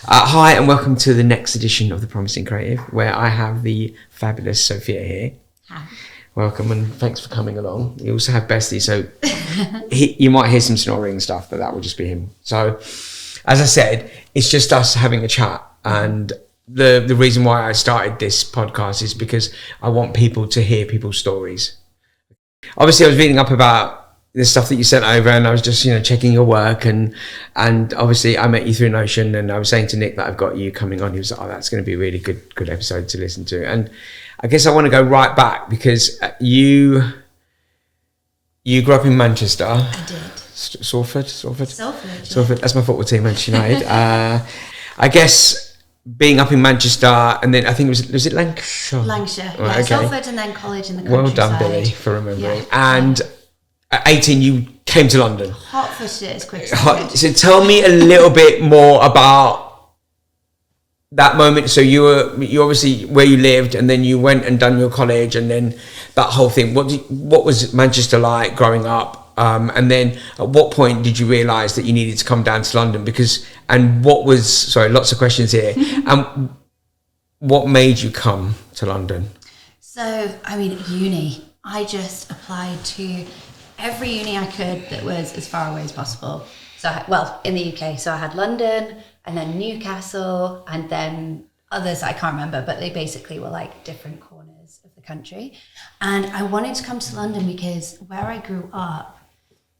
Hi and welcome to the next edition of The Promising Creative, where I have the fabulous Sophia here. Hi. Welcome and thanks for coming along. We also have Bestie, so you might hear some snoring and stuff, but that will just be him. So, as I said, it's just us having a chat, and the reason why I started this podcast is because I want people to hear people's stories. Obviously, I was reading up about the stuff that you sent over, and I was just, checking your work, and obviously I met you through Notion, and I was saying to Nick that I've got you coming on. He was like, "Oh, that's going to be a really good episode to listen to." And I guess I want to go right back because you grew up in Manchester. I did. Salford. Yeah. That's my football team, Manchester United. I guess being up in Manchester, and then I think was it Lancashire? Lancashire, Right, yeah. Okay. Salford and then college in the countryside. Well done, Billy, for remembering. Yeah. And at 18, you came to London. Hot-footed as quick as I could. So tell me a little bit more about that moment. So you obviously where you lived, and then you went and done your college, and then that whole thing. What was Manchester like growing up? And then at what point did you realise that you needed to come down to London? Lots of questions here. And what made you come to London? So, uni. I just applied to every uni I could that was as far away as possible. So, in the UK, so I had London and then Newcastle and then others I can't remember, but they basically were like different corners of the country. And I wanted to come to London because where I grew up,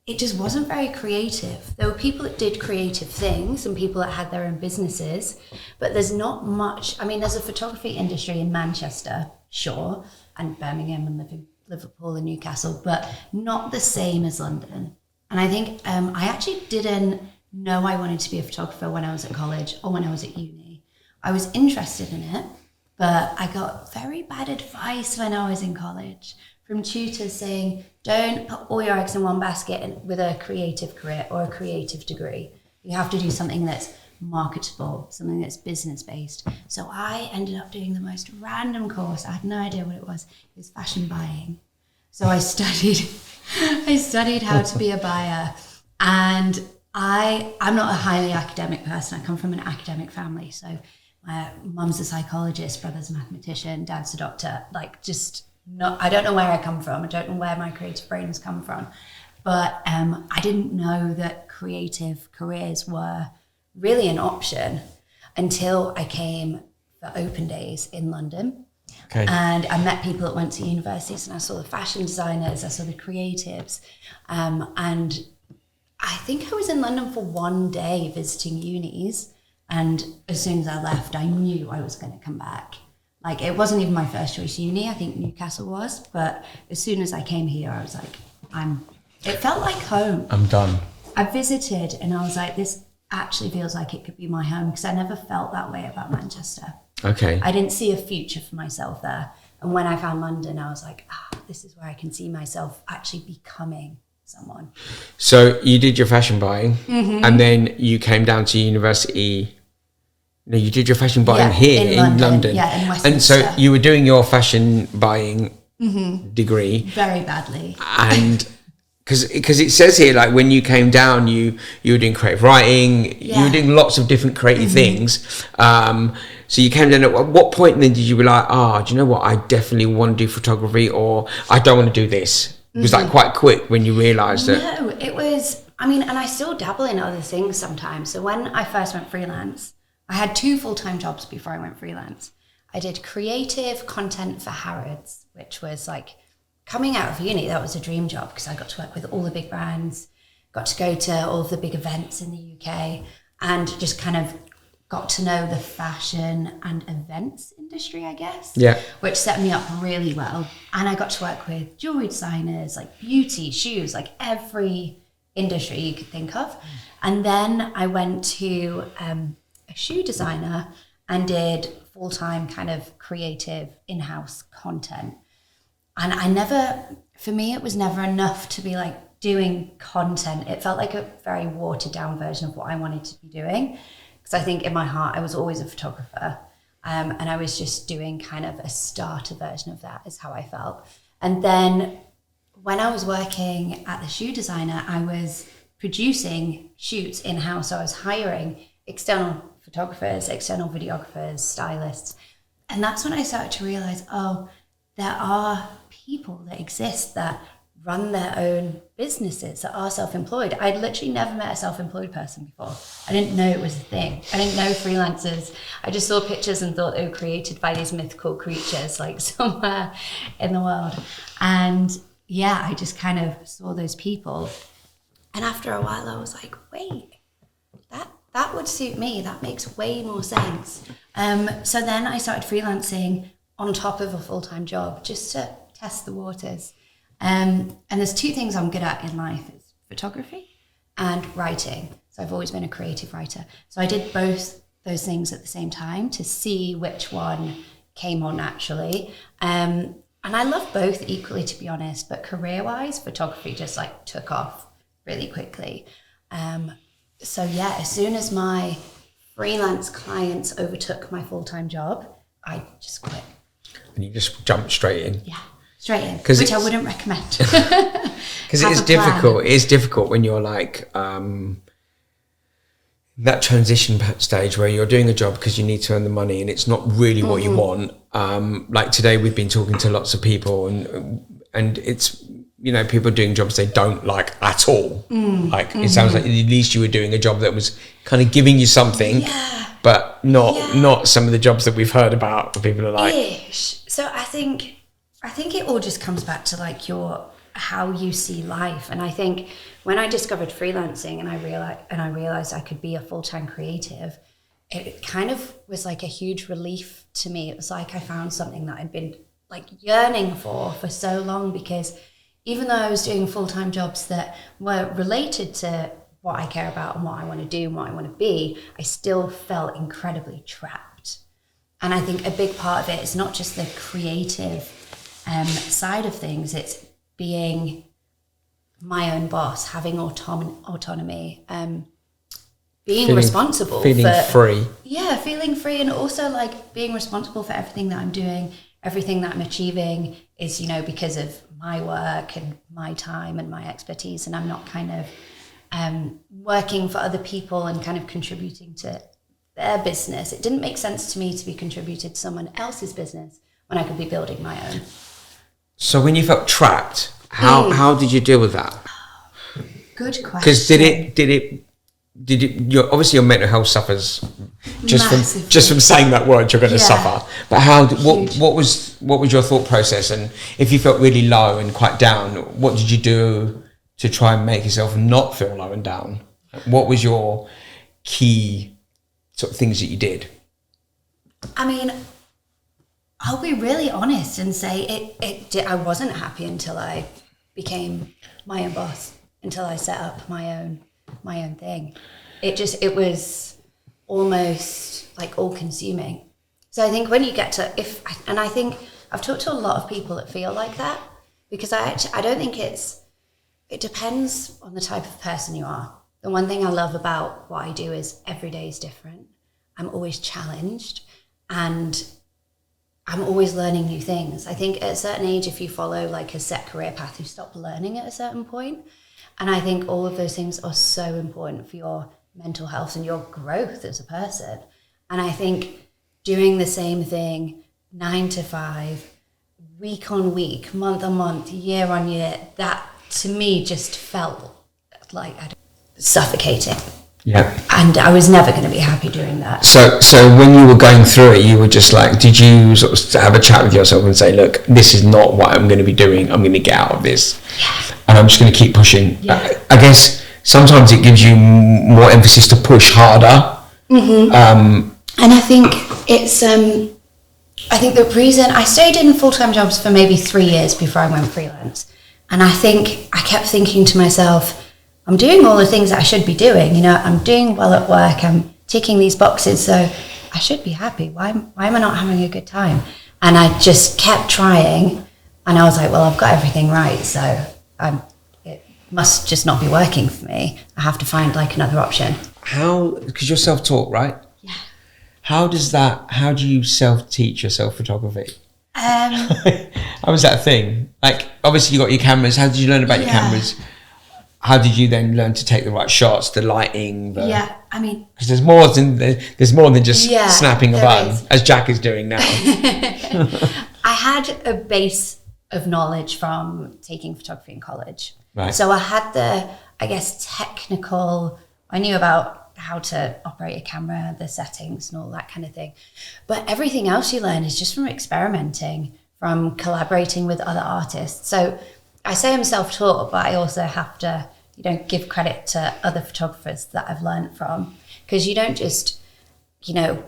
it just wasn't very creative. There were people that did creative things and people that had their own businesses, but there's not much. There's a photography industry in Manchester, sure, and Birmingham and Liverpool and Newcastle, but not the same as London. And I think I actually didn't know I wanted to be a photographer when I was at college or when I was at uni. I was interested in it, but I got very bad advice when I was in college from tutors saying, don't put all your eggs in one basket with a creative career or a creative degree. You have to do something that's marketable, something that's business-based. So I ended up doing the most random course. I had no idea what it was. It was fashion buying. So I studied how to be a buyer. And I'm not a highly academic person. I come from an academic family. So my mum's a psychologist, brother's a mathematician, dad's a doctor. I don't know where I come from. I don't know where my creative brain has come from. But I didn't know that creative careers were really an option until I came for open days in London. Okay. And I met people that went to universities, and I saw the fashion designers, I saw the creatives. And I think I was in London for one day visiting unis. And as soon as I left, I knew I was going to come back. It wasn't even my first choice uni. I think Newcastle was. But as soon as I came here, I was like, it felt like home. I'm done. I visited and I was like, this actually feels like it could be my home, because I never felt that way about Manchester. Okay. I didn't see a future for myself there. And when I found London, I was like, this is where I can see myself actually becoming someone. So you did your fashion buying, and then you came down to university. No, you did your fashion buying here in London. Yeah, in Westminster. And so you were doing your fashion buying degree. Very badly. And because it says here, like when you came down, you were doing creative writing, you were doing lots of different creative things. So you came down, at what point then did you be like, do you know what, I definitely want to do photography, or I don't want to do this? It was quite quick when you realised that? No, it was, and I still dabble in other things sometimes. So when I first went freelance, I had 2 full-time jobs before I went freelance. I did creative content for Harrods, which was coming out of uni, that was a dream job because I got to work with all the big brands, got to go to all of the big events in the UK, and just kind of got to know the fashion and events industry, I guess. Yeah. Which set me up really well. And I got to work with jewelry designers, beauty, shoes, every industry you could think of. And then I went to a shoe designer and did full-time kind of creative in-house content. And for me, it was never enough to be doing content. It felt like a very watered down version of what I wanted to be doing. Because I think in my heart, I was always a photographer. And I was just doing kind of a starter version of that is how I felt. And then when I was working at the shoe designer, I was producing shoots in-house. So I was hiring external photographers, external videographers, stylists. And that's when I started to realize, oh, there are people that exist that run their own businesses, that are self-employed. I'd literally never met a self-employed person before. I didn't know it was a thing. I didn't know freelancers. I just saw pictures and thought they were created by these mythical creatures like somewhere in the world. And yeah, I just kind of saw those people. And after a while I was like, wait, that would suit me. That makes way more sense. So then I started freelancing on top of a full-time job just to test the waters. And there's two things I'm good at in life: is photography and writing. So I've always been a creative writer. So I did both those things at the same time to see which one came more naturally. And I love both equally, to be honest, but career-wise, photography just like took off really quickly. So yeah, as soon as my freelance clients overtook my full-time job, I just quit. And you just jumped straight in. Yeah, straight in, which I wouldn't recommend. Because it is difficult. It is difficult when you're like that transition stage where you're doing a job because you need to earn the money and it's not really what you want. Like today we've been talking to lots of people and it's, you know, people doing jobs they don't like at all. It sounds like at least you were doing a job that was kind of giving you something, but not some of the jobs that we've heard about. People are like, ish. So I think it all just comes back to like how you see life. And I think when I discovered freelancing and I realized I could be a full-time creative, it kind of was like a huge relief to me. It was like I found something that I'd been like yearning for so long, because even though I was doing full-time jobs that were related to what I care about and what I want to do and what I want to be, I still felt incredibly trapped. And I think a big part of it is not just the creative side of things, it's being my own boss, having autonomy, being responsible. Feeling free. Yeah, feeling free, and also like being responsible for everything that I'm doing, everything that I'm achieving is, you know, because of my work and my time and my expertise, and I'm not kind of working for other people and kind of contributing to their business. It didn't make sense to me to be contributed to someone else's business when I could be building my own. So when you felt trapped, how did you deal with that? Good question. Because did it? Obviously your mental health suffers just from saying that word. You're going to suffer. But what was your thought process? And if you felt really low and quite down, what did you do to try and make yourself not feel low and down? What was your key sort of things that you did? I mean, I'll be really honest and say I wasn't happy until I became my own boss, until I set up my own thing. It was almost like all consuming. So I think when you get to, and I think I've talked to a lot of people that feel like that, because I don't think it depends on the type of person you are. The one thing I love about what I do is every day is different. I'm always challenged and I'm always learning new things. I think at a certain age, if you follow like a set career path, you stop learning at a certain point. And I think all of those things are so important for your mental health and your growth as a person. And I think doing the same thing 9 to 5, week on week, month on month, year on year, that to me just felt like suffocating. Yeah. And I was never going to be happy doing that. So when you were going through it, you were just like, did you sort of have a chat with yourself and say, look, this is not what I'm going to be doing. I'm going to get out of this. Yeah. And I'm just going to keep pushing. Yeah. I guess sometimes it gives you more emphasis to push harder. Mm-hmm. And I think it's, I think the reason I stayed in full-time jobs for maybe 3 years before I went freelance. And I think I kept thinking to myself, I'm doing all the things that I should be doing. You know, I'm doing well at work. I'm ticking these boxes. So I should be happy. Why am I not having a good time? And I just kept trying. And I was like, well, I've got everything right. So it must just not be working for me. I have to find like another option. Because you're self-taught, right? Yeah. How do you self-teach yourself photography? How was that a thing? Like, obviously you got your cameras. How did you learn about your cameras? how did you then learn to take the right shots, the lighting? Yeah, I mean, because there's more than just snapping a button, as Jack is doing now. I had a base of knowledge from taking photography in college. Right. So I had the, I guess, technical, I knew about how to operate a camera, the settings and all that kind of thing. But everything else you learn is just from experimenting, from collaborating with other artists. So I say I'm self-taught, but I also have to, give credit to other photographers that I've learned from. Because you don't just,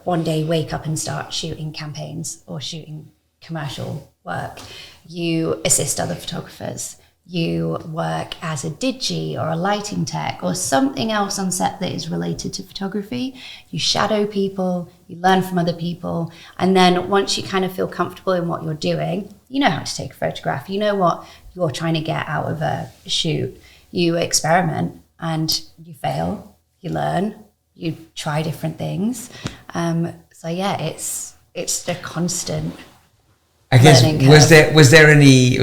one day wake up and start shooting campaigns or shooting commercial work. You assist other photographers. You work as a digi or a lighting tech or something else on set that is related to photography. You shadow people, you learn from other people. And then once you kind of feel comfortable in what you're doing, you know how to take a photograph, you know what you're trying to get out of a shoot. You experiment and you fail, you learn, you try different things. So yeah, it's a constant. I guess was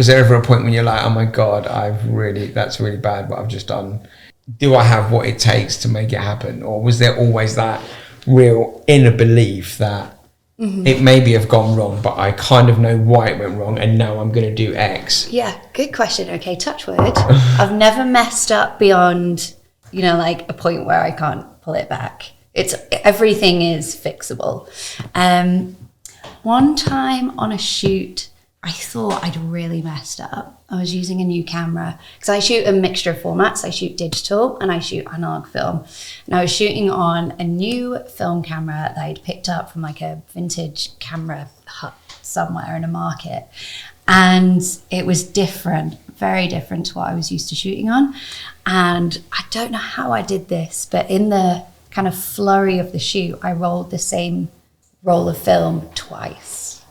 there ever a point when you're like, oh my God, that's really bad what I've just done. Do I have what it takes to make it happen? Or was there always that real inner belief that it maybe have gone wrong, but I kind of know why it went wrong and now I'm going to do X? Yeah, good question. Okay, touch wood. I've never messed up beyond, like a point where I can't pull it back. Everything is fixable. One time on a shoot, I thought I'd really messed up. I was using a new camera because I shoot a mixture of formats. I shoot digital and I shoot analog film. And I was shooting on a new film camera that I'd picked up from like a vintage camera hut somewhere in a market. And it was different, very different to what I was used to shooting on. And I don't know how I did this, but in the kind of flurry of the shoot, I rolled the same roll of film twice.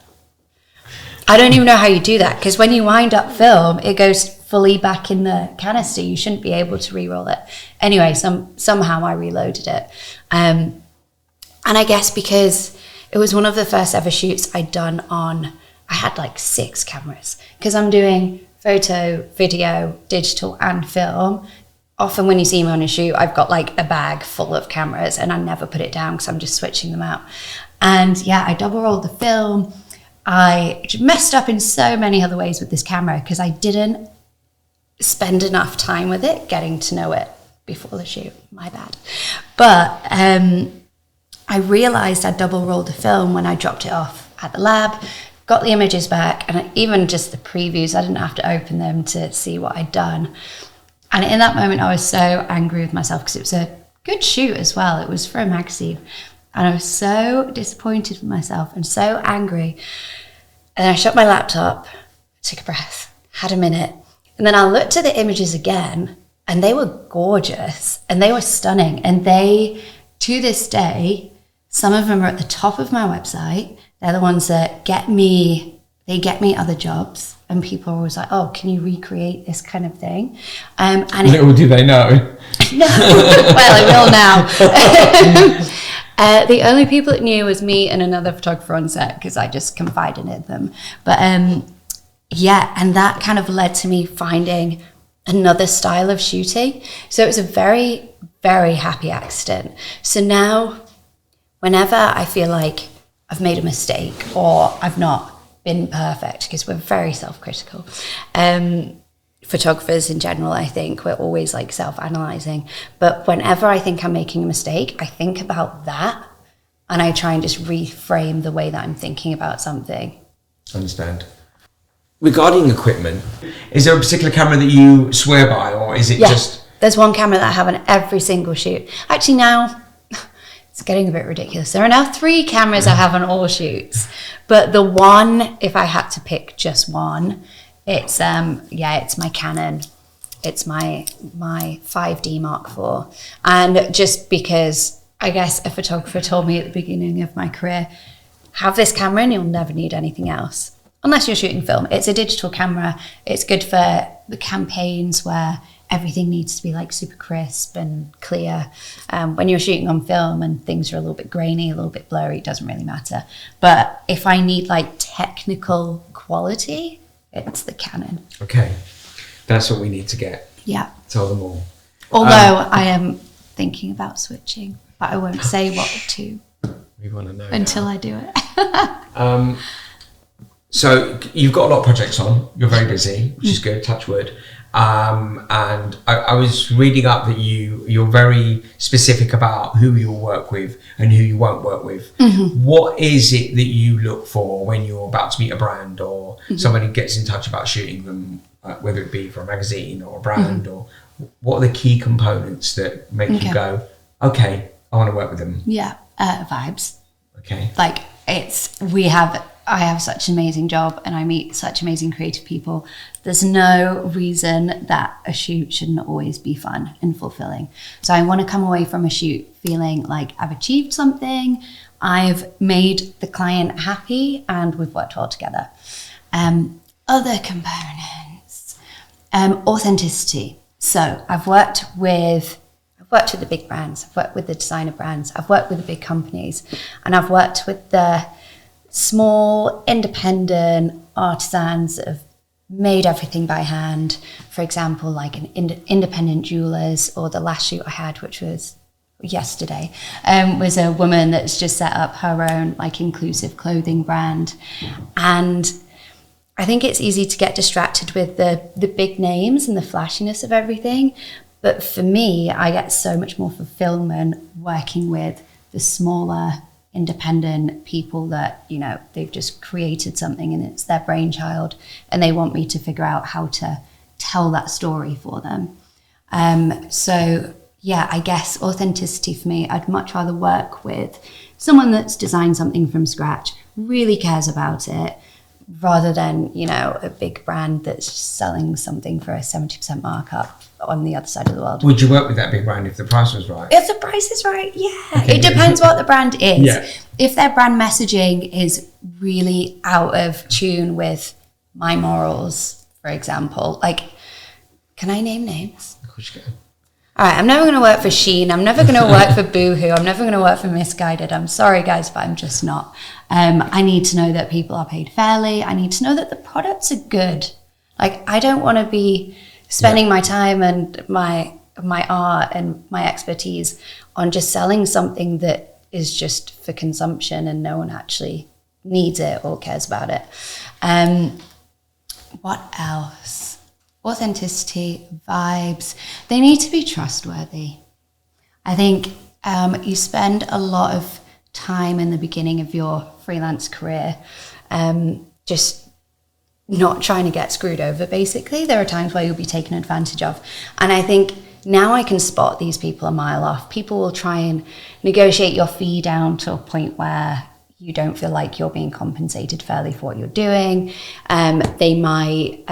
I don't even know how you do that, because when you wind up film, it goes fully back in the canister. You shouldn't be able to re-roll it. Anyway, somehow I reloaded it. And I guess because it was one of the first ever shoots I'd done I had like 6 cameras, because I'm doing photo, video, digital and film. Often when you see me on a shoot, I've got like a bag full of cameras and I never put it down because I'm just switching them out. And yeah, I double rolled the film. I messed up in so many other ways with this camera because I didn't spend enough time with it, getting to know it before the shoot. My bad. But I realized I double rolled the film when I dropped it off at the lab, got the images back, and even just the previews, I didn't have to open them to see what I'd done. And in that moment, I was so angry with myself because it was a good shoot as well. It was for a magazine. And I was so disappointed with myself and so angry. And then I shut my laptop, took a breath, had a minute. And then I looked at the images again, and they were gorgeous and they were stunning. And they, to this day, some of them are at the top of my website. They're the ones that get me other jobs. And people are always like, oh, can you recreate this kind of thing? And little do they know. No, well, I will now. The only people that knew was me and another photographer on set because I just confided in them. But yeah, and that kind of led to me finding another style of shooting. So it was a very, very happy accident. So now, whenever I feel like I've made a mistake or I've not been perfect, because we're very self-critical. Photographers in general, I think, we're always like self-analyzing. But whenever I think I'm making a mistake, I think about that and I try and just reframe the way that I'm thinking about something. Understand. Regarding equipment, is there a particular camera that you swear by, or is it just... There's one camera that I have on every single shoot. Actually now, it's getting a bit ridiculous. There are now 3 cameras I have on all shoots. But the one, if I had to pick just one, it's my Canon. It's my 5D Mark IV. And just because I guess a photographer told me at the beginning of my career, have this camera and you'll never need anything else. Unless you're shooting film. It's a digital camera. It's good for the campaigns where everything needs to be like super crisp and clear. When you're shooting on film and things are a little bit grainy, a little bit blurry, it doesn't really matter. But if I need like technical quality, it's the Canon. Okay, that's what we need to get. Yeah. Tell them all. Although I am thinking about switching, but I won't say what to. We want to know until now. I do it. So you've got a lot of projects on. You're very busy, which is good. Touch wood. And I was reading up that you're very specific about who you'll work with and who you won't work with. What is it that you look for when you're about to meet a brand or somebody gets in touch about shooting them, whether it be for a magazine or a brand, or what are the key components that make you go, okay, I want to work with them? Yeah, vibes. Okay. Like I have such an amazing job and I meet such amazing creative people. There's no reason that a shoot shouldn't always be fun and fulfilling. So I want to come away from a shoot feeling like I've achieved something, I've made the client happy, and we've worked well together. Other components, authenticity. So I've worked with the big brands, I've worked with the designer brands, I've worked with the big companies, and I've worked with the small independent artisans that have made everything by hand. For example, like an independent jewelers, or the last shoot I had, which was yesterday, was a woman that's just set up her own like inclusive clothing brand. And I think it's easy to get distracted with the big names and the flashiness of everything. But for me, I get so much more fulfillment working with the smaller independent people that, you know, they've just created something and it's their brainchild and they want me to figure out how to tell that story for them. So yeah, I guess authenticity for me, I'd much rather work with someone that's designed something from scratch, really cares about it, rather than, you know, a big brand that's selling something for a 70% markup on the other side of the world. Would you work with that big brand if the price was right? If the price is right, yeah. Okay. It depends what the brand is. Yeah. If their brand messaging is really out of tune with my morals, for example, like, can I name names? Of course you can. All right, I'm never going to work for Shein. I'm never going to work for Boohoo. I'm never going to work for Misguided. I'm sorry, guys, but I'm just not. I need to know that people are paid fairly. I need to know that the products are good. Like, I don't want to be spending my time and my art and my expertise on just selling something that is just for consumption and no one actually needs it or cares about it. What else? Authenticity, vibes. They need to be trustworthy. I think you spend a lot of time in the beginning of your freelance career just not trying to get screwed over, basically. There are times where you'll be taken advantage of. And I think now I can spot these people a mile off. People will try and negotiate your fee down to a point where you don't feel like you're being compensated fairly for what you're doing. They might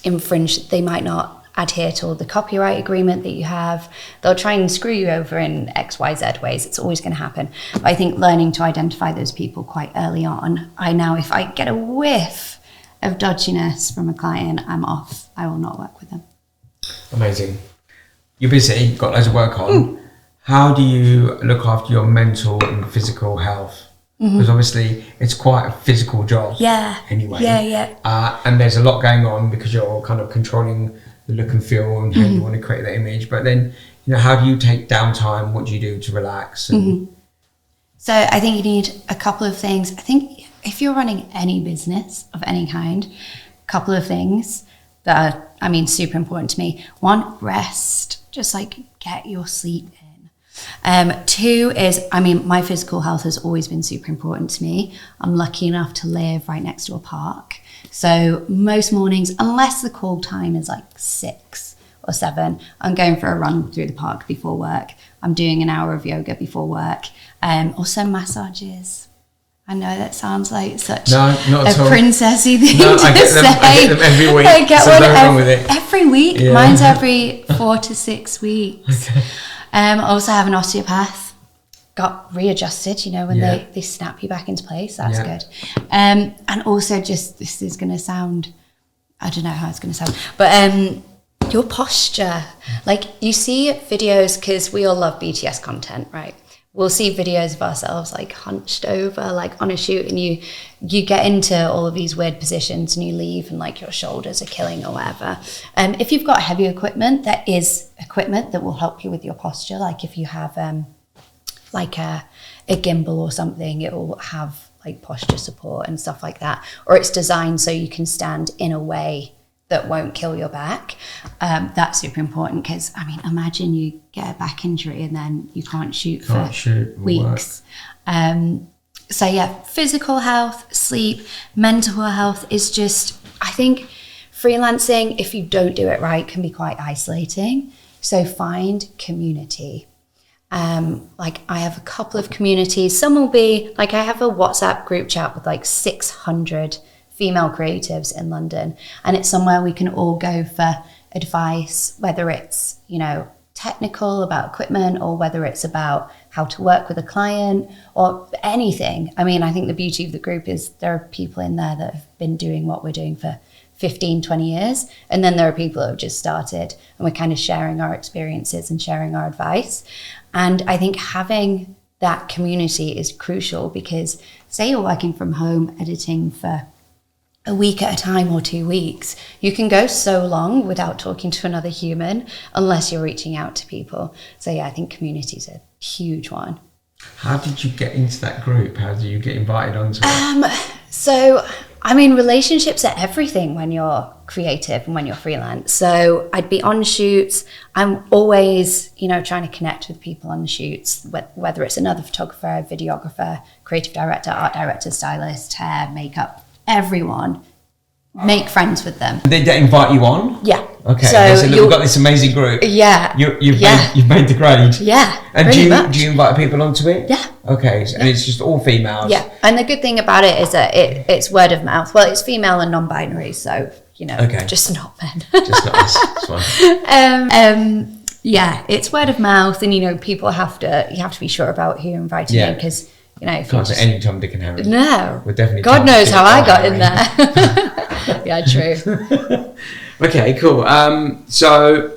infringe, they might not adhere to all the copyright agreement that you have. They'll try and screw you over in XYZ ways. It's always going to happen. But I think learning to identify those people quite early on, if I get a whiff of dodginess from a client, I'm off. I will not work with them. Amazing. You're busy, you've got loads of work on. How do you look after your mental and physical health? Because obviously it's quite a physical job. Yeah. Anyway. Yeah. And there's a lot going on because you're kind of controlling the look and feel and how you want to create that image. But then, you know, how do you take downtime? What do you do to relax? And So I think you need a couple of things. I think if you're running any business of any kind, a couple of things that are, super important to me. One, rest. Just like get your sleep in. Two is, my physical health has always been super important to me. I'm lucky enough to live right next to a park. So most mornings, unless the call time is like 6 or 7, I'm going for a run through the park before work. I'm doing an hour of yoga before work. Also massages. I know that sounds like such a princessy thing to say. I get them every week. I get one wrong with it. every week. Yeah. Mine's every 4 to 6 weeks. Okay. I also have an osteopath. Got readjusted, when they snap you back into place. That's good. And also just, this is going to sound, I don't know how it's going to sound, but your posture. Like you see videos, because we all love BTS content, right? we'll see videos of ourselves like hunched over, like on a shoot, and you get into all of these weird positions and you leave and like your shoulders are killing or whatever. If you've got heavy equipment, there is equipment that will help you with your posture. Like if you have like a gimbal or something, it will have like posture support and stuff like that. Or it's designed so you can stand in a way that won't kill your back. That's super important because, I mean, imagine you get a back injury and then you can't shoot for weeks. So yeah, physical health, sleep, mental health is just, I think freelancing, if you don't do it right, can be quite isolating. So find community. Like I have a couple of communities. Some will be like, I have a WhatsApp group chat with like 600 female creatives in London, and it's somewhere we can all go for advice, whether it's, you know, technical about equipment or whether it's about how to work with a client or anything. I mean, I think the beauty of the group is there are people in there that have been doing what we're doing for 15, 20 years. And then there are people who have just started, and we're kind of sharing our experiences and sharing our advice. And I think having that community is crucial because say you're working from home editing for a week at a time or 2 weeks, you can go so long without talking to another human unless you're reaching out to people. So yeah, I think community is a huge one. How did you get into that group? How did you get invited onto it? So, I mean, relationships are everything when you're creative and when you're freelance. So I'd be on shoots. I'm always, you know, trying to connect with people on the shoots, whether it's another photographer, videographer, creative director, art director, stylist, hair, makeup, everyone. Make friends with them. Did they invite you on? Yeah. Okay. So we've got this amazing group. Yeah. You've made the grade. Yeah. And do you invite people onto it? Yeah. Okay. And it's just all females. Yeah. And the good thing about it is that it's word of mouth. Well, it's female and non-binary, so you know, just not men. Just not us. It's fine. Yeah, it's word of mouth, and you know, you have to be sure about who you're inviting in because. You know, can't say any Tom, Dick and Harry. No. We're definitely God knows how I got in there. Yeah, true. Okay, cool. So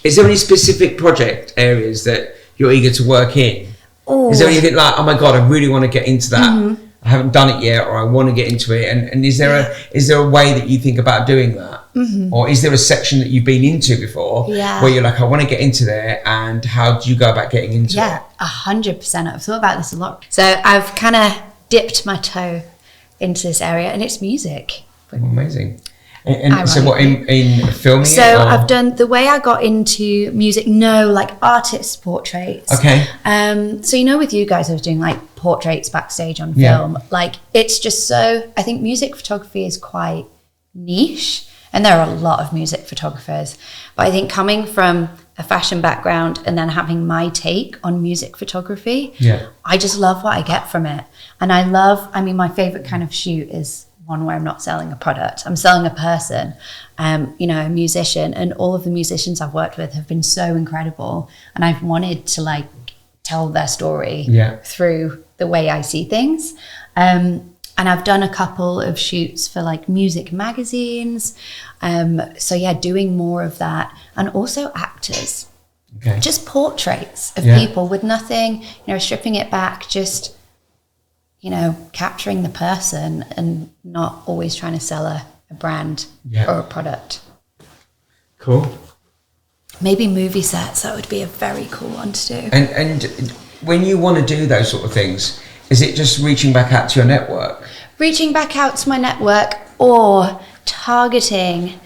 is there any specific project areas that you're eager to work in? Ooh. Is there anything like, oh my God, I really want to get into that. Mm-hmm. I haven't done it yet, or I want to get into it. And is there a way that you think about doing that? Mm-hmm. Or is there a section that you've been into before where you're like, I want to get into there, and how do you go about getting into it? Yeah, 100%. I've thought about this a lot. So I've kind of dipped my toe into this area, and it's music. Amazing. And so what, in filming so I've done, the way I got into music, like artist portraits. Okay. So, you know, with you guys, I was doing like portraits backstage on film. Like, it's just so, I think music photography is quite niche, and there are a lot of music photographers. But I think coming from a fashion background and then having my take on music photography, I just love what I get from it. And my favorite kind of shoot is one where I'm not selling a product, I'm selling a person, you know, a musician. And all of the musicians I've worked with have been so incredible, and I've wanted to like tell their story through the way I see things. And I've done a couple of shoots for like music magazines. So yeah, doing more of that, and also actors, just portraits of people with nothing, you know, stripping it back, just, you know, capturing the person and not always trying to sell a brand or a product. Cool. Maybe movie sets, that would be a very cool one to do. And when you want to do those sort of things, is it just reaching back out to your network? Reaching back out to my network, or targeting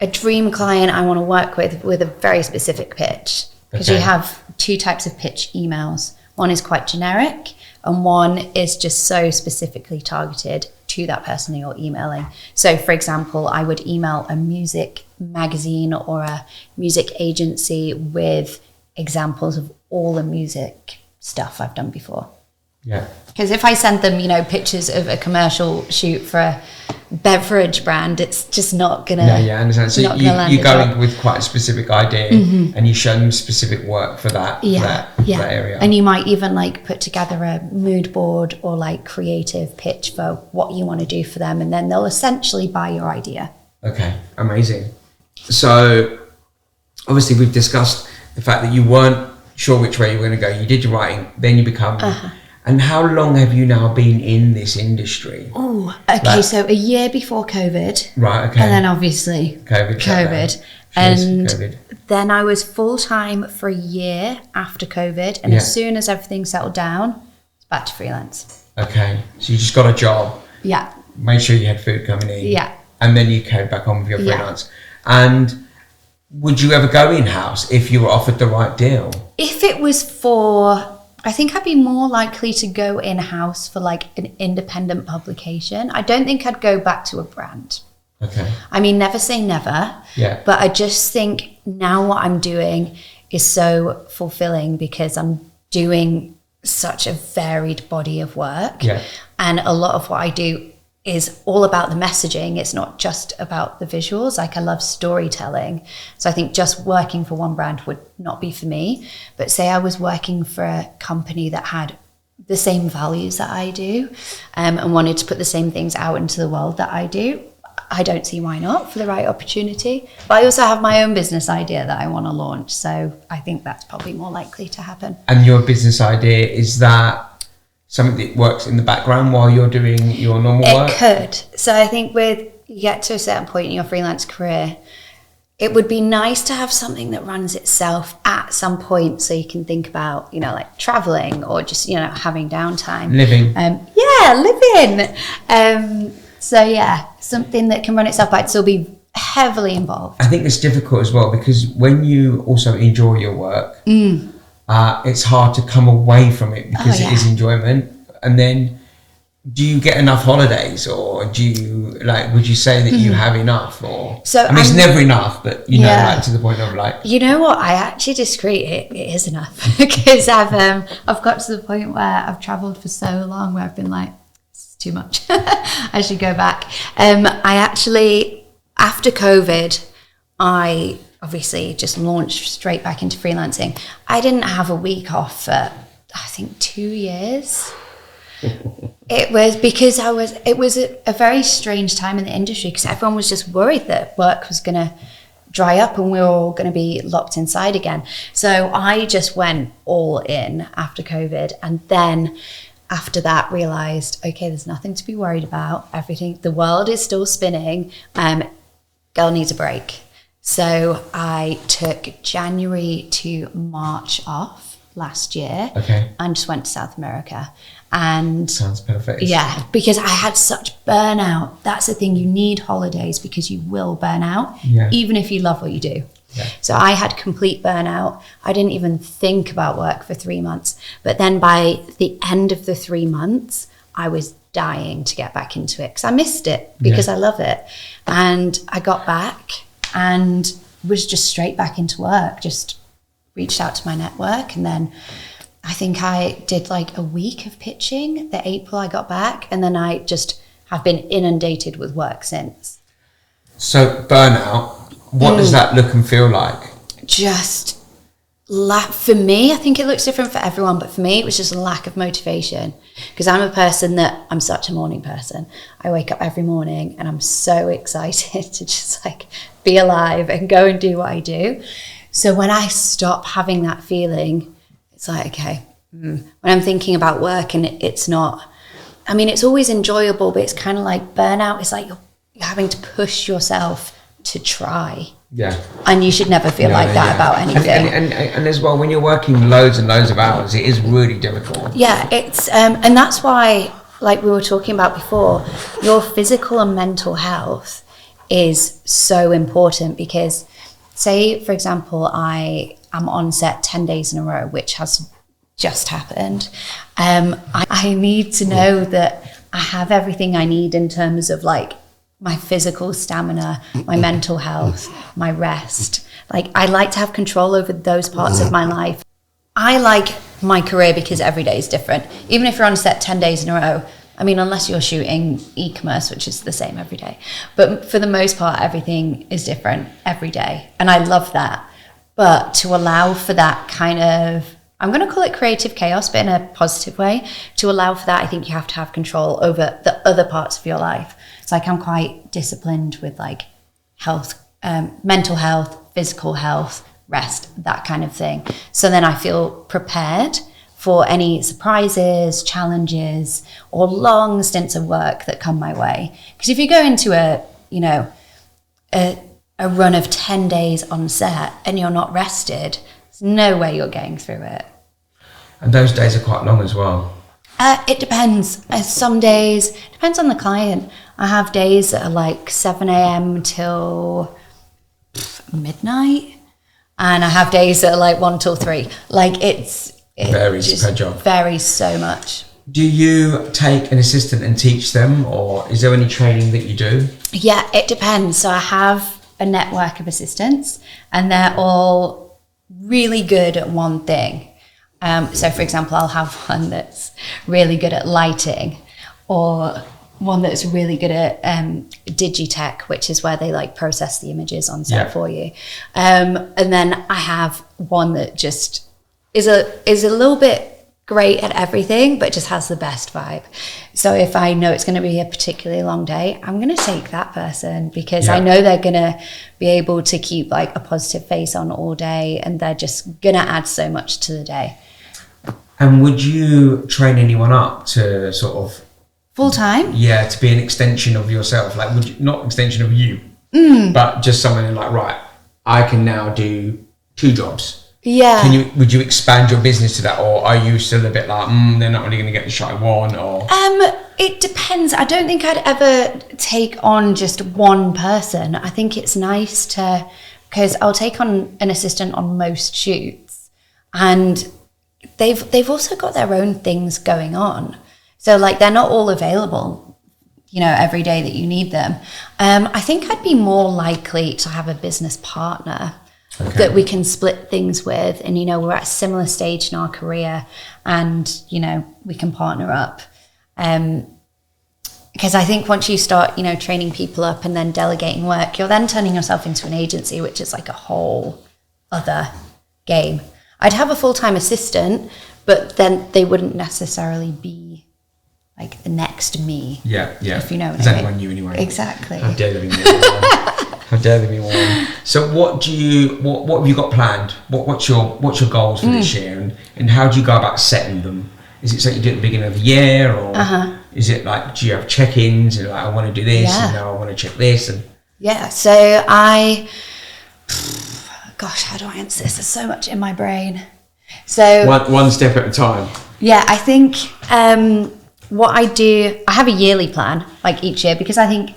a dream client I want to work with a very specific pitch. Because you have two types of pitch emails. One is quite generic, and one is just so specifically targeted to that person that you're emailing. So, for example, I would email a music magazine or a music agency with examples of all the music stuff I've done before. Yeah. Because if I send them, you know, pictures of a commercial shoot for a beverage brand, it's just not gonna. I understand. So you go in with quite a specific idea, and you show them specific work for that area. And you might even like put together a mood board or like creative pitch for what you want to do for them, and then they'll essentially buy your idea. Okay, amazing. So obviously we've discussed the fact that you weren't sure which way you were going to go. You did your writing, then you become... And how long have you now been in this industry? Oh, okay. So a year before COVID. Right, okay. And then obviously COVID. And then I was full-time for a year after COVID. And as soon as everything settled down, it's back to freelance. Okay. So you just got a job. Yeah. Made sure you had food coming in. Yeah. And then you carried back on with your freelance. And would you ever go in-house if you were offered the right deal? If it was for... I think I'd be more likely to go in-house for like an independent publication. I don't think I'd go back to a brand. Okay. I mean, never say never. Yeah. But I just think now what I'm doing is so fulfilling because I'm doing such a varied body of work. Yeah. And a lot of what I do is all about the messaging. It's not just about the visuals. Like I love storytelling. So I think just working for one brand would not be for me. But say I was working for a company that had the same values that I do and wanted to put the same things out into the world that I do, I don't see why not for the right opportunity. But I also have my own business idea that I want to launch. So I think that's probably more likely to happen. And your business idea, is that something that works in the background while you're doing your normal work? It could. So I think you get to a certain point in your freelance career, it would be nice to have something that runs itself at some point so you can think about, like traveling or just, having downtime. Living. Living. Something that can run itself, but I'd still be heavily involved. I think it's difficult as well because when you also enjoy your work, it's hard to come away from it because it is enjoyment. And then do you get enough holidays, or do you would you say that you have enough? Or it's never enough, but to the point of you know what, I actually disagree. It is enough because I've got to the point where I've traveled for so long where I've been like, it's too much. I should go back. I actually, after COVID, I obviously just launched straight back into freelancing. I didn't have a week off for I think 2 years. It was because it was a very strange time in the industry because everyone was just worried that work was going to dry up and we were all going to be locked inside again. So I just went all in after COVID, and then after that realized, okay, there's nothing to be worried about. The world is still spinning. Girl needs a break. So I took January to March off last year and just went to South America. And sounds perfect. Yeah, because I had such burnout. That's the thing. You need holidays because you will burn out, even if you love what you do. Yeah. So I had complete burnout. I didn't even think about work for 3 months. But then by the end of the 3 months, I was dying to get back into it because I missed it because I love it. And I got back and was just straight back into work, just reached out to my network. And then I think I did like a week of pitching the April I got back. And then I just have been inundated with work since. So burnout, what does that look and feel like? Just for me, I think it looks different for everyone, but for me, it was just a lack of motivation because I'm a person that I'm such a morning person. I wake up every morning and I'm so excited to just be alive and go and do what I do. So when I stop having that feeling, it's like, okay, when I'm thinking about work and it's not, I mean, it's always enjoyable, but it's kind of like burnout. It's like you're having to push yourself to try. Yeah. And you should never feel like that about anything. And as well, when you're working loads and loads of hours, it is really difficult. Yeah, it's and that's why, like we were talking about before, your physical and mental health is so important because, say, for example, I am on set 10 days in a row, which has just happened. I need to know that I have everything I need in terms of my physical stamina, my mental health, my rest. I like to have control over those parts of my life. I like my career because every day is different. Even if you're on set 10 days in a row, I mean, unless you're shooting e-commerce, which is the same every day. But for the most part, everything is different every day. And I love that. But to allow for that kind of, I'm going to call it creative chaos, but in a positive way, to allow for that, I think you have to have control over the other parts of your life. It's I'm quite disciplined with health, mental health, physical health, rest, that kind of thing. So then I feel prepared for any surprises, challenges, or long stints of work that come my way. Because if you go into a run of 10 days on set and you're not rested, there's no way you're getting through it. And those days are quite long as well. It depends. Some days, depends on the client. I have days that are like 7 a.m. till midnight. And I have days that are like 1 till 3. Like it varies per job. Varies so much. Do you take an assistant and teach them, or is there any training that you do? Yeah, it depends. So I have a network of assistants, and they're all really good at one thing. So for example, I'll have one that's really good at lighting, or one that's really good at digi tech, which is where they like process the images on set for you. And then I have one that just is a little bit great at everything, but just has the best vibe. So if I know it's going to be a particularly long day, I'm going to take that person, because I know they're going to be able to keep like a positive face on all day, and they're just going to add so much to the day. And would you train anyone up to sort of full time? Yeah, to be an extension of yourself. Like, would you, not extension of you, but just someone like, right, I can now do 2 jobs. Yeah. Would you expand your business to that, or are you still a bit like, they're not really going to get the shot I want? Or it depends. I don't think I'd ever take on just one person. I think it's nice because I'll take on an assistant on most shoots, and they've also got their own things going on. So like they're not all available, every day that you need them. I think I'd be more likely to have a business partner that we can split things with, and we're at a similar stage in our career, and we can partner up. Because I think once you start training people up and then delegating work, you're then turning yourself into an agency, which is like a whole other game. I'd have a full-time assistant, but then they wouldn't necessarily be like the next me. Yeah. If you know what I mean. Exactly on you anyway. Exactly. How dare there be more? How dare there be more? So what have you got planned? What's your goals for this year, and how do you go about setting them? Is it something you do at the beginning of the year, or is it like, do you have check-ins and like, I want to do this and now I want to check this? And so gosh, how do I answer this? There's so much in my brain. So one step at a time. Yeah, I think what I do, I have a yearly plan like each year, because I think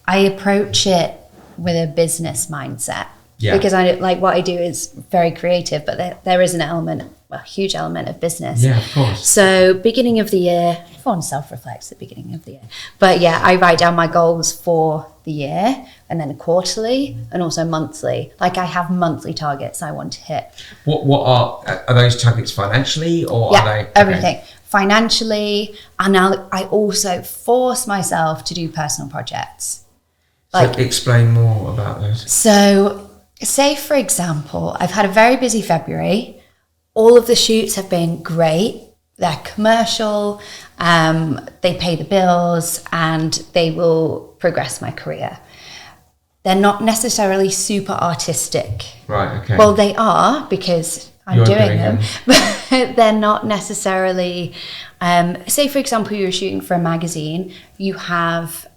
I approach it with a business mindset. Yeah. Because I like what I do is very creative, but there is a huge element of business. Yeah, of course. So beginning of the year, everyone self-reflects at the beginning of the year. But yeah, I write down my goals for the year, and then quarterly and also monthly. Like I have monthly targets I want to hit. What are those targets financially, or are they? Everything. Financially, and I also force myself to do personal projects. So explain more about those. So say, for example, I've had a very busy February. All of the shoots have been great. They're commercial, they pay the bills, and they will progress my career. They're not necessarily super artistic. Right, okay. Well, they are, because I'm doing them. But they're not necessarily, say, for example, you're shooting for a magazine, you have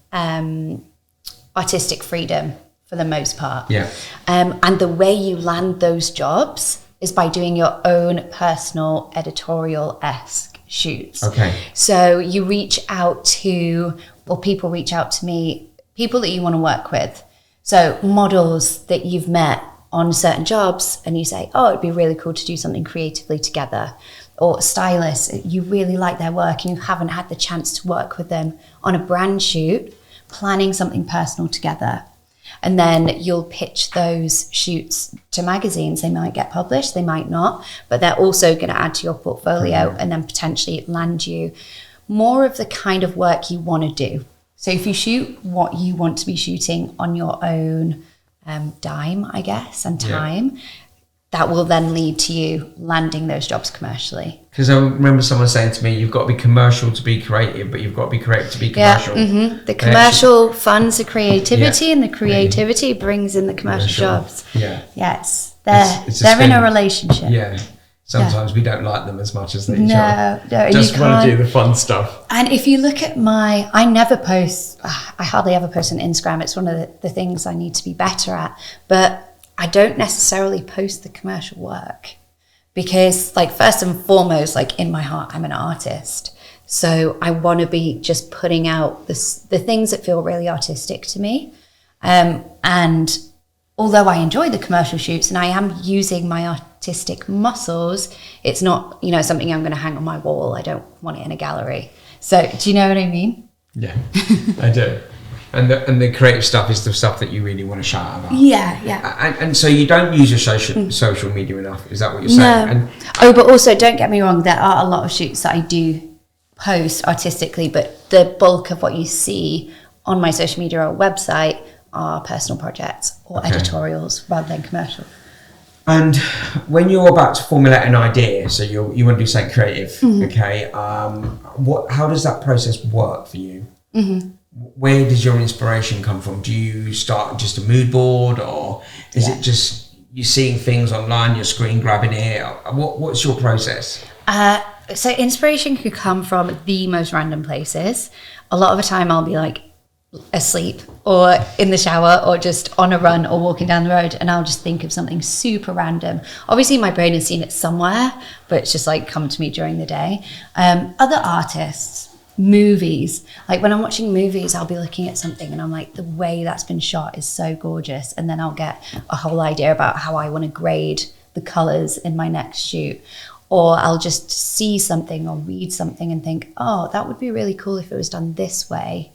artistic freedom for the most part. Yeah. And the way you land those jobs is by doing your own personal editorial-esque shoots. Okay. So you reach out to, or people reach out to me, people that you want to work with. So models that you've met on certain jobs, and you say, oh, it'd be really cool to do something creatively together. Or stylists, you really like their work and you haven't had the chance to work with them on a brand shoot, planning something personal together. And then you'll pitch those shoots to magazines. They might get published, they might not, but they're also going to add to your portfolio and then potentially land you more of the kind of work you want to do. So if you shoot what you want to be shooting on your own dime, I guess, and time, that will then lead to you landing those jobs commercially. Because I remember someone saying to me, you've got to be commercial to be creative, but you've got to be creative to be commercial. The commercial funds the creativity, and the creativity brings in the commercial jobs. Yeah. Yes, They're in a relationship. Yeah. Sometimes we don't like them as much as they should. No, Just want to do the fun stuff. And if you look at I never post, I hardly ever post on Instagram. It's one of the things I need to be better at. But I don't necessarily post the commercial work because, like, first and foremost, like, in my heart, I'm an artist. So I want to be just putting out the things that feel really artistic to me. And although I enjoy the commercial shoots and I am using my artistic muscles, it's not, something I'm going to hang on my wall. I don't want it in a gallery. So do you know what I mean? Yeah, I do. And the creative stuff is the stuff that you really want to shout about. Yeah. And so you don't use your social media enough. Is that what you're saying? No. But also, don't get me wrong, there are a lot of shoots that I do post artistically, but the bulk of what you see on my social media or website are personal projects or editorials rather than commercial. And when you're about to formulate an idea, so you want to do something creative, okay? How does that process work for you? Mm-hmm. Where does your inspiration come from? Do you start just a mood board, or is it just you seeing things online, you're screen grabbing it? What's your process? So inspiration could come from the most random places. A lot of the time I'll be like asleep or in the shower or just on a run or walking down the road, and I'll just think of something super random. Obviously my brain has seen it somewhere, but it's just like come to me during the day. Other artists, movies, like when I'm watching movies, I'll be looking at something and I'm like, the way that's been shot is so gorgeous, and then I'll get a whole idea about how I want to grade the colors in my next shoot. Or I'll just see something or read something and think, oh, that would be really cool if it was done this way.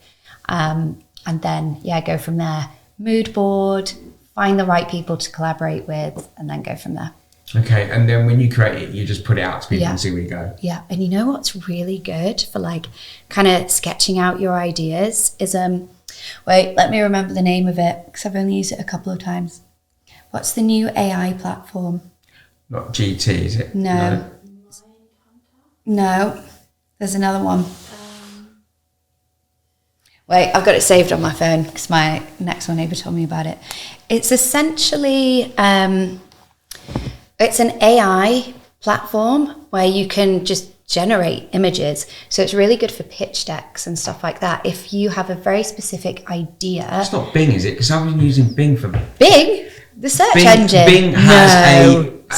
And then, go from there. Mood board, find the right people to collaborate with, and then go from there. Okay, and then when you create it, you just put it out to people and see where you go. Yeah, and you know what's really good for like kind of sketching out your ideas is, wait, let me remember the name of it because I've only used it a couple of times. What's the new AI platform? Not GT, is it? No. There's another one. Wait, I've got it saved on my phone because my next door neighbour told me about it. It's essentially, it's an AI platform where you can just generate images. So it's really good for pitch decks and stuff like that. If you have a very specific idea. It's not Bing, is it? Because I've been using Bing for... Bing? The search engine? Bing has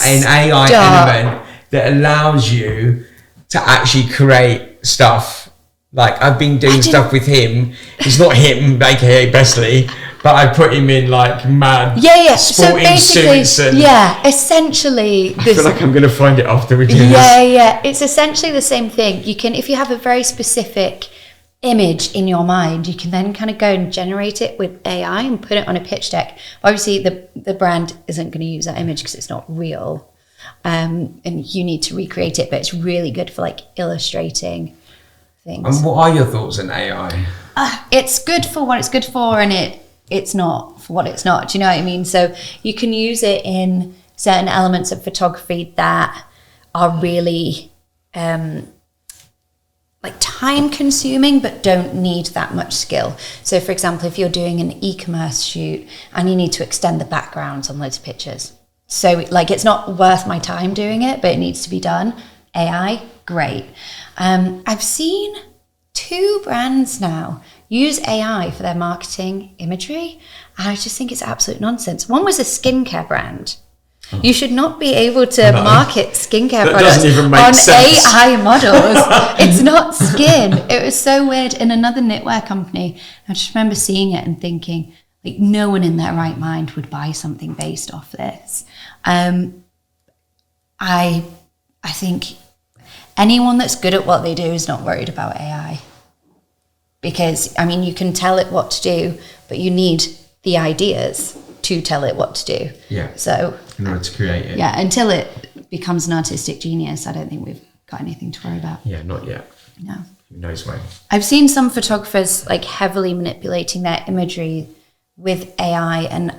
an AI element that allows you to actually create stuff. Like I've been doing stuff with him. It's not him, aka Besley, but I put him in like mad sporting suits and essentially. I feel like I'm going to find it after we do this. Yeah. It's essentially the same thing. You can, if you have a very specific image in your mind, you can then kind of go and generate it with AI and put it on a pitch deck. Obviously, the brand isn't going to use that image because it's not real, and you need to recreate it. But it's really good for like illustrating things. And what are your thoughts on AI? It's good for what it's good for, and it's not for what it's not. Do you know what I mean? So you can use it in certain elements of photography that are really like time consuming, but don't need that much skill. So for example, if you're doing an e-commerce shoot and you need to extend the backgrounds on loads of pictures. So like, it's not worth my time doing it, but it needs to be done. AI, great. I've seen 2 brands now use AI for their marketing imagery, and I just think it's absolute nonsense. One was a skincare brand. You should not be able to market skincare products on sense. AI models. It's not skin. It was so weird. In another knitwear company, I just remember seeing it and thinking, like, no one in their right mind would buy something based off this. I think anyone that's good at what they do is not worried about AI. Because, I mean, you can tell it what to do, but you need the ideas to tell it what to do. Yeah. So in order to create it. Yeah, until it becomes an artistic genius, I don't think we've got anything to worry about. Yeah, not yet. No. Who knows when? I've seen some photographers like heavily manipulating their imagery with AI, and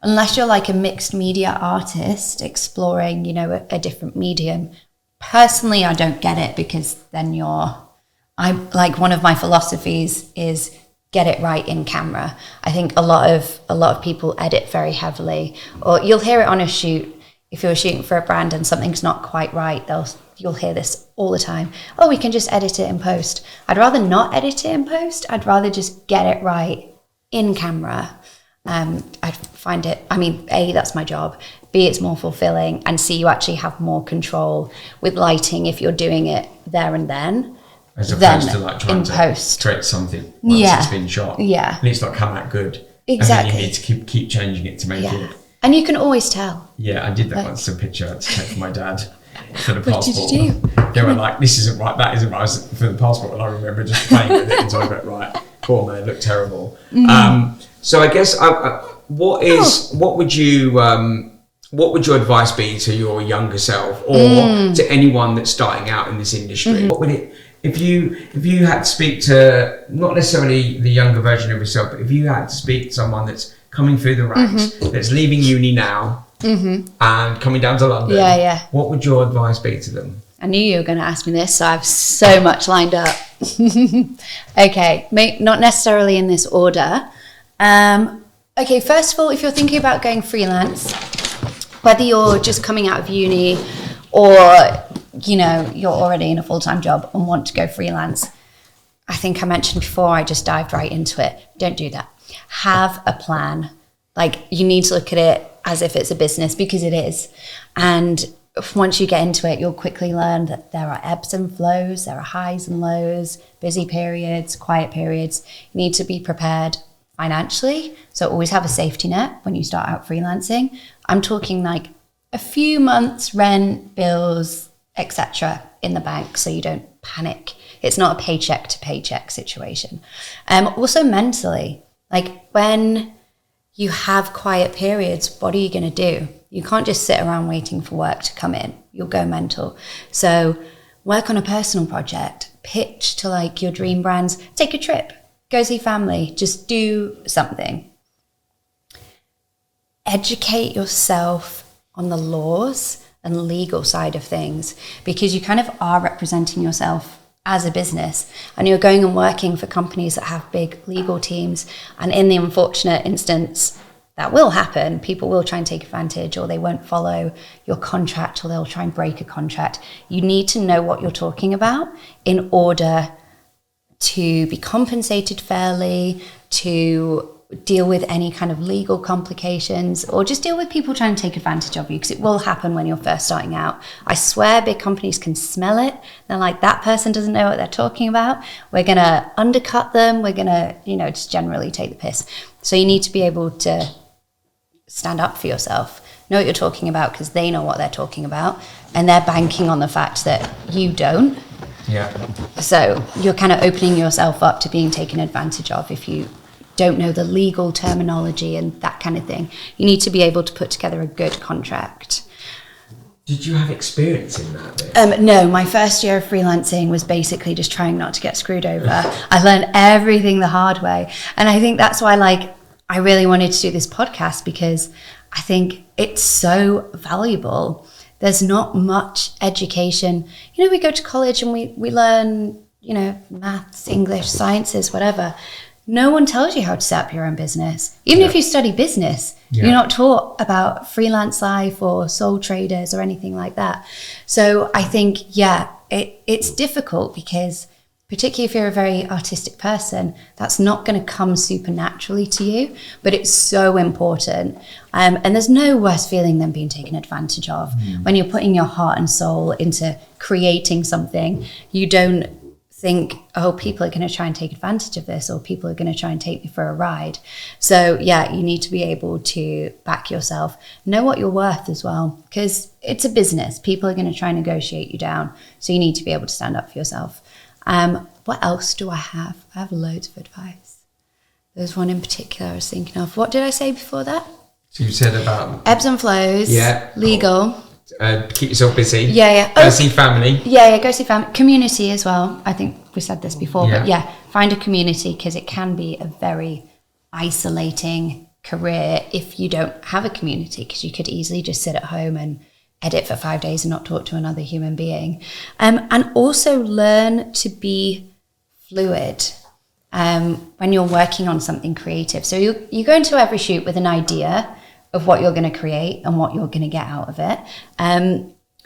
unless you're like a mixed media artist exploring, a different medium, personally, I don't get it, because then one of my philosophies is get it right in camera. I think a lot of people edit very heavily, or you'll hear it on a shoot. If you're shooting for a brand and something's not quite right, you'll hear this all the time. Oh, we can just edit it in post. I'd rather not edit it in post. I'd rather just get it right in camera. I find it, I mean, A, that's my job. B, it's more fulfilling. And C, you actually have more control with lighting if you're doing it there and then. As opposed to like trying to post. create something once it's been shot. Yeah. And it's not come out good. Exactly. And then you need to keep changing it to make it. And you can always tell. Yeah, I did that once, a picture I had to take for my dad for the What passport. did you do? They were like, this isn't right, that isn't right. I was, for the passport, and I remember just playing with it until I got right. Poor man, it looked terrible. So I guess, what would your advice be to your younger self, or to anyone that's starting out in this industry? What would it, if you had to speak to, not necessarily the younger version of yourself, but if you had to speak to someone that's coming through the ranks, that's leaving uni now and coming down to London, what would your advice be to them? I knew you were going to ask me this, so I have so much lined up. Okay, not necessarily in this order. Okay, first of all, if you're thinking about going freelance, whether you're just coming out of uni or, you know, you're already in a full-time job and want to go freelance, I think I mentioned before, I just dived right into it. Don't do that. Have a plan. Like, you need to look at it as if it's a business, because it is. And once you get into it, you'll quickly learn that there are ebbs and flows, there are highs and lows, busy periods, quiet periods. You need to be prepared financially. So always have a safety net when you start out freelancing. I'm talking like a few months rent, bills, etc. in the bank, so you don't panic. It's not a paycheck to paycheck situation. Also mentally, like when you have quiet periods, what are you going to do? You can't just sit around waiting for work to come in. You'll go mental. So work on a personal project, pitch to like your dream brands, take a trip, go see family, just do something. Educate yourself on the laws and legal side of things, because you kind of are representing yourself as a business, and you're going and working for companies that have big legal teams. And in the unfortunate instance that will happen, people will try and take advantage, or they won't follow your contract, or they'll try and break a contract. You need to know what you're talking about in order to be compensated fairly, to deal with any kind of legal complications, or just deal with people trying to take advantage of you, because it will happen when you're first starting out. I swear big companies can smell it. They're like, that person doesn't know what they're talking about. We're going to undercut them. We're going to, just generally take the piss. So you need to be able to stand up for yourself, know what you're talking about, because they know what they're talking about, and they're banking on the fact that you don't. Yeah. So you're kind of opening yourself up to being taken advantage of if you don't know the legal terminology and that kind of thing. You need to be able to put together a good contract. Did you have experience in that? No, my first year of freelancing was basically just trying not to get screwed over. I learned everything the hard way. And I think that's why I really wanted to do this podcast, because I think it's so valuable. There's not much education. We go to college and we learn, maths, English, sciences, whatever. No one tells you how to set up your own business. Even if you study business, you're not taught about freelance life or sole traders or anything like that. So I think, it's difficult, because particularly if you're a very artistic person, that's not going to come super naturally to you, but it's so important. And there's no worse feeling than being taken advantage of. When you're putting your heart and soul into creating something, you don't think, oh, people are going to try and take advantage of this, or people are going to try and take me for a ride. So you need to be able to back yourself, know what you're worth as well, because it's a business. People are going to try and negotiate you down. So you need to be able to stand up for yourself. What else do I have? I have loads of advice. There's one in particular I was thinking of. What did I say before that? So you said about ebbs and flows, legal. Keep yourself busy. Go see family. Go see family. Community as well. I think we said this before, but find a community, because it can be a very isolating career if you don't have a community, because you could easily just sit at home and edit for 5 days and not talk to another human being. And also learn to be fluid. when you're working on something creative. So you go into every shoot with an idea of what you're going to create and what you're going to get out of it,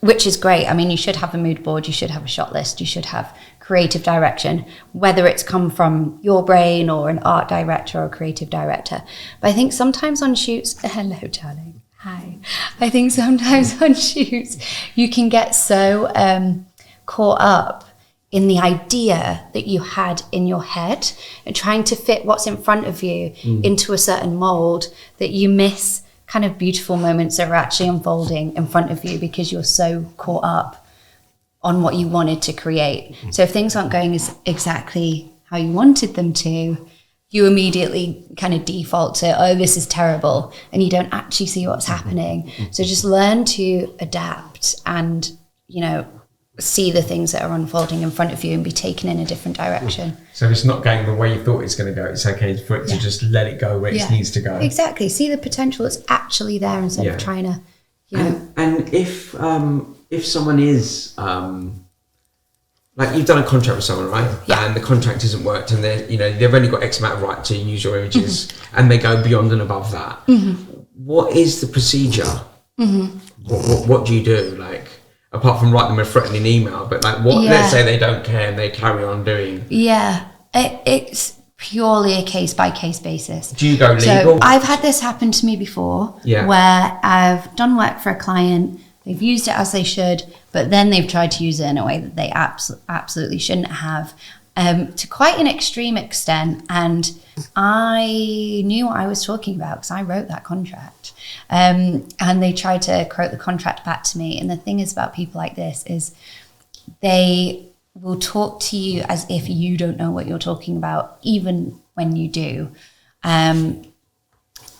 which is great. I mean, you should have a mood board, you should have a shot list, you should have creative direction, whether it's come from your brain or an art director or a creative director. But I think sometimes on shoots, hello, darling, hi. I think sometimes on shoots, you can get so caught up in the idea that you had in your head and trying to fit what's in front of you into a certain mold that you miss kind of beautiful moments that are actually unfolding in front of you because you're so caught up on what you wanted to create. So if things aren't going exactly how you wanted them to, you immediately kind of default to, oh, this is terrible, and you don't actually see what's happening. So just learn to adapt and, you know, see the things that are unfolding in front of you and be taken in a different direction. So it's not going the way you thought it's going to go. It's okay for it to just let it go where it needs to go. Exactly. See the potential that's actually there instead of trying to, you know. And if someone is like you've done a contract with someone, right? Yeah. And the contract hasn't worked, and they've only got X amount of right to use your images, and they go beyond and above that. What is the procedure? What do you do? Like, apart from writing them a threatening email, but like what, let's say they don't care and they carry on doing. Yeah, it's purely a case by case basis. Do you go legal? So I've had this happen to me before where I've done work for a client, they've used it as they should, but then they've tried to use it in a way that they absolutely shouldn't have, to quite an extreme extent. And I knew what I was talking about because I wrote that contract. And they tried to quote the contract back to me. And the thing is about people like this is they will talk to you as if you don't know what you're talking about, even when you do.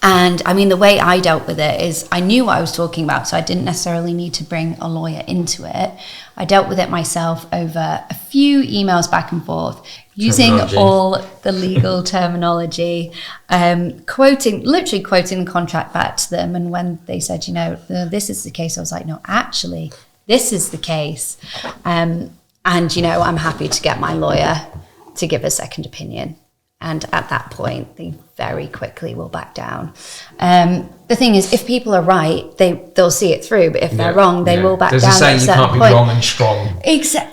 And I mean, the way I dealt with it is I knew what I was talking about, so I didn't necessarily need to bring a lawyer into it. I dealt with it myself over a few emails back and forth, using all the legal terminology, literally quoting the contract back to them. And when they said, this is the case, I was like, no, actually, this is the case. And, I'm happy to get my lawyer to give a second opinion. And at that point, they very quickly will back down. The thing is, if people are right, they'll see it through. But if they're wrong, they will back down. There's a saying, you can't be wrong and strong.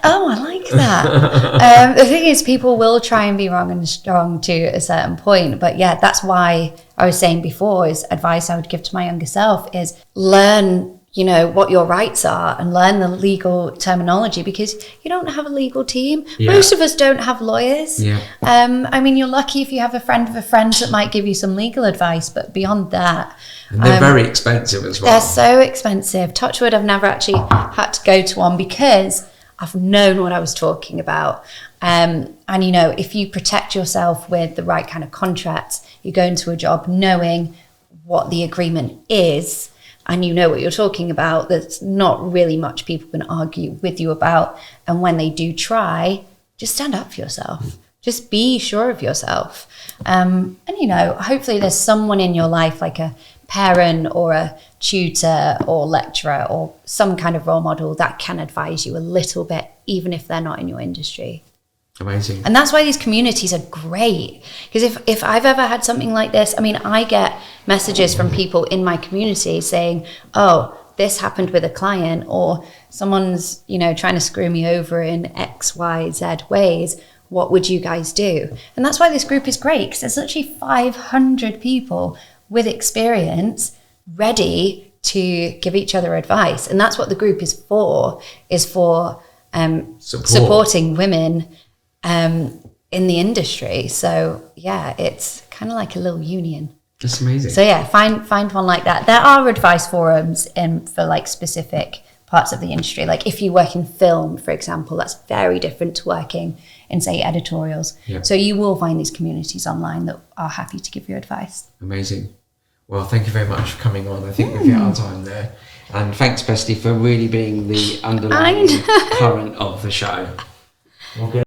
Oh, I like that. The thing is, people will try and be wrong and strong to a certain point. But yeah, that's why I was saying before is advice I would give to my younger self is learn what your rights are and learn the legal terminology, because you don't have a legal team. Most of us don't have lawyers. I mean, you're lucky if you have a friend of a friend that might give you some legal advice, but beyond that, and they're very expensive as well. They're so expensive. Touch wood, I've never actually had to go to one because I've known what I was talking about. And if you protect yourself with the right kind of contracts, you go into a job knowing what the agreement is, and you know what you're talking about, there's not really much people can argue with you about. And when they do try, just stand up for yourself. Just be sure of yourself. And, hopefully there's someone in your life, like a parent or a tutor or lecturer or some kind of role model that can advise you a little bit, even if they're not in your industry. Amazing. And that's why these communities are great. Because if I've ever had something like this, I mean, I get messages from people in my community saying, oh, this happened with a client, or someone's, trying to screw me over in X, Y, Z ways. What would you guys do? And that's why this group is great, because there's literally 500 people with experience ready to give each other advice. And that's what the group is for supporting women in the industry. So yeah, it's kind of like a little union. That's amazing. So yeah, find one like that. There are advice forums for like specific parts of the industry. Like if you work in film, for example, that's very different to working in, say, editorials. Yeah. So you will find these communities online that are happy to give you advice. Amazing. Well, thank you very much for coming on. I think we've hit our time there. And thanks, Bestie, for really being the underlying current of the show. Okay.